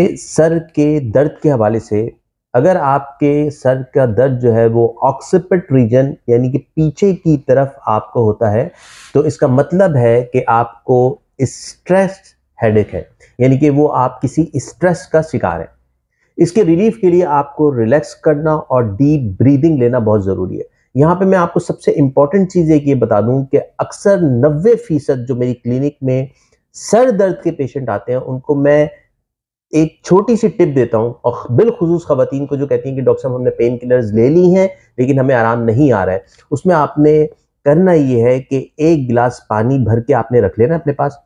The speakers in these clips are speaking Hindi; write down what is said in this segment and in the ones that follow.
सर के दर्द के हवाले से, अगर आपके सर का दर्द जो है वो ऑक्सीपिट रीजन यानी कि पीछे की तरफ आपको होता है, तो इसका मतलब है कि आपको स्ट्रेस हेडेक है, यानी कि वो आप किसी स्ट्रेस का शिकार है। इसके रिलीफ के लिए आपको रिलैक्स करना और डीप ब्रीदिंग लेना बहुत ज़रूरी है। यहाँ पे मैं आपको सबसे इम्पॉर्टेंट चीज़ एक ये बता दूं कि अक्सर 90% जो मेरी क्लिनिक में सर दर्द के पेशेंट आते हैं उनको मैं एक छोटी सी टिप देता हूं, और बिलखुसूस खवातीन को जो कहती हैं कि डॉक्टर साहब हमने पेन किलर्स ले ली हैं लेकिन हमें आराम नहीं आ रहा है, उसमें आपने करना ये है कि एक गिलास पानी भर के आपने रख लेना अपने पास,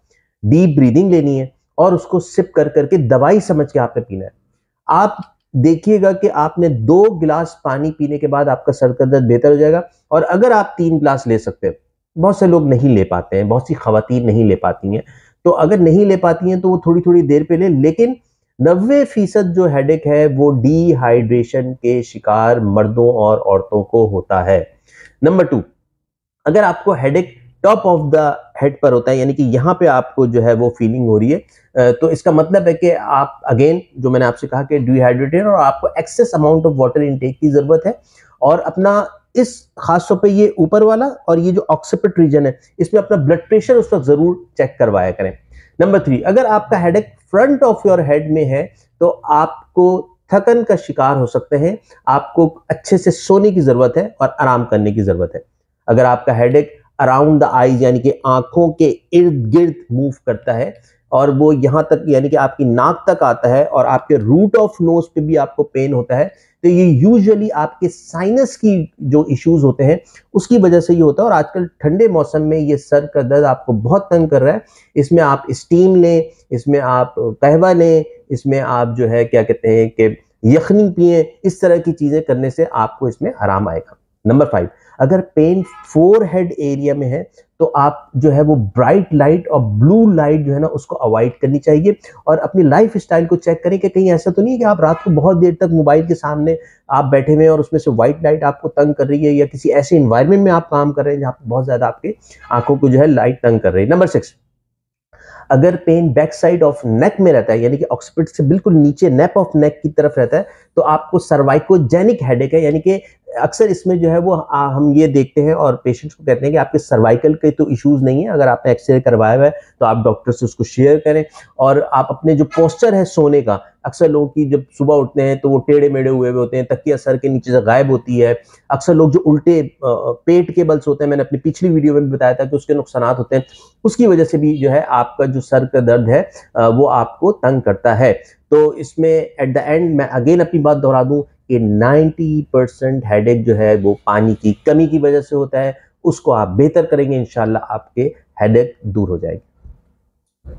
डीप ब्रीदिंग लेनी है और उसको सिप कर करके दवाई समझ के आपने पीना है। आप देखिएगा कि आपने 2 गिलास पानी पीने के बाद आपका सर का दर्द बेहतर हो जाएगा। और अगर आप 3 गिलास ले सकते हैं, बहुत से लोग नहीं ले पाते हैं, बहुत सी खवातीन नहीं ले पाती हैं, तो अगर नहीं ले पाती हैं तो वो थोड़ी थोड़ी देर पे ले, लेकिन 90% जो हेडेक है वो डिहाइड्रेशन के शिकार मर्दों और औरतों को होता है। नंबर 2, अगर आपको headache top of the head पर होता है, यानी कि यहाँ पे आपको जो है वो फीलिंग हो रही है, तो इसका मतलब है कि आप अगेन जो मैंने आपसे कहा कि डिहाइड्रेटेड और आपको excess amount of water intake की जरूरत है। और अपना इस खास तौर पे ये ऊपर वाला और ये जो ऑक्सीपिट रीजन है इसमें अपना ब्लड प्रेशर उस वक्त जरूर चेक करवाया करें। नंबर 3, अगर आपका headache front of your head में है तो आपको थकन का शिकार हो सकते हैं, आपको अच्छे से सोने की जरूरत है और आराम करने की जरूरत है। अगर आपका हेडेक अराउंड द आईज यानी कि आंखों के इर्द गिर्द मूव करता है और वो यहाँ तक यानी कि आपकी नाक तक आता है और आपके रूट ऑफ नोज पे भी आपको पेन होता है, तो ये यूजुअली आपके साइनस की जो इश्यूज होते हैं उसकी वजह से ये होता है। और आजकल ठंडे मौसम में ये सर का दर्द आपको बहुत तंग कर रहा है, इसमें आप स्टीम लें, इसमें आप कहवा लें, इसमें आप जो है क्या कहते हैं कि यखनी पिए, इस तरह की चीजें करने से आपको इसमें आराम आएगा। नंबर 5, अगर पेन फोरहेड एरिया में है तो आप जो है वो ब्राइट लाइट और ब्लू लाइट जो है ना उसको अवॉइड करनी चाहिए। और अपनी लाइफ स्टाइल को चेक करें कि कहीं ऐसा तो नहीं है कि आप रात को बहुत देर तक मोबाइल के सामने आप बैठे हुए हैं और उसमें से व्हाइट लाइट आपको तंग कर रही है, या किसी ऐसे इन्वायरमेंट में आप काम कर रहे हैं जहाँ पे बहुत ज्यादा आपके आंखों को जो है लाइट तंग कर रही है। नंबर 6, अगर pain back side of neck में रहता है यानी कि ऑक्सीपिट से बिल्कुल नीचे नेप ऑफ नेक की तरफ रहता है तो आपको सर्वाइकोजेनिक हेडेक है, यानी कि अक्सर इसमें जो है वो हम ये देखते हैं और पेशेंट्स को कहते हैं कि आपके सर्वाइकल के तो इश्यूज नहीं है, अगर आपने एक्सरे करवाया हुआ है तो आप डॉक्टर से उसको शेयर करें। और आप अपने जो पोस्चर है सोने का, अक्सर लोगों की जब सुबह उठते हैं तो वो टेढ़े मेढ़े हुए होते हैं, तकिया सर के नीचे से गायब होती है। अक्सर लोग जो उल्टे पेट के बल सोते हैं, मैंने अपनी पिछली वीडियो में भी बताया था कि उसके नुकसानात होते हैं, उसकी वजह से भी जो है आपका जो सर का दर्द है वो आपको तंग करता है। तो इसमें एट द एंड मैं अगेन अपनी बात दोहरा दूं कि 90% हेडेक जो है वो पानी की कमी की वजह से होता है, उसको आप बेहतर करेंगे इंशाल्लाह आपके हेडेक दूर हो जाएगी।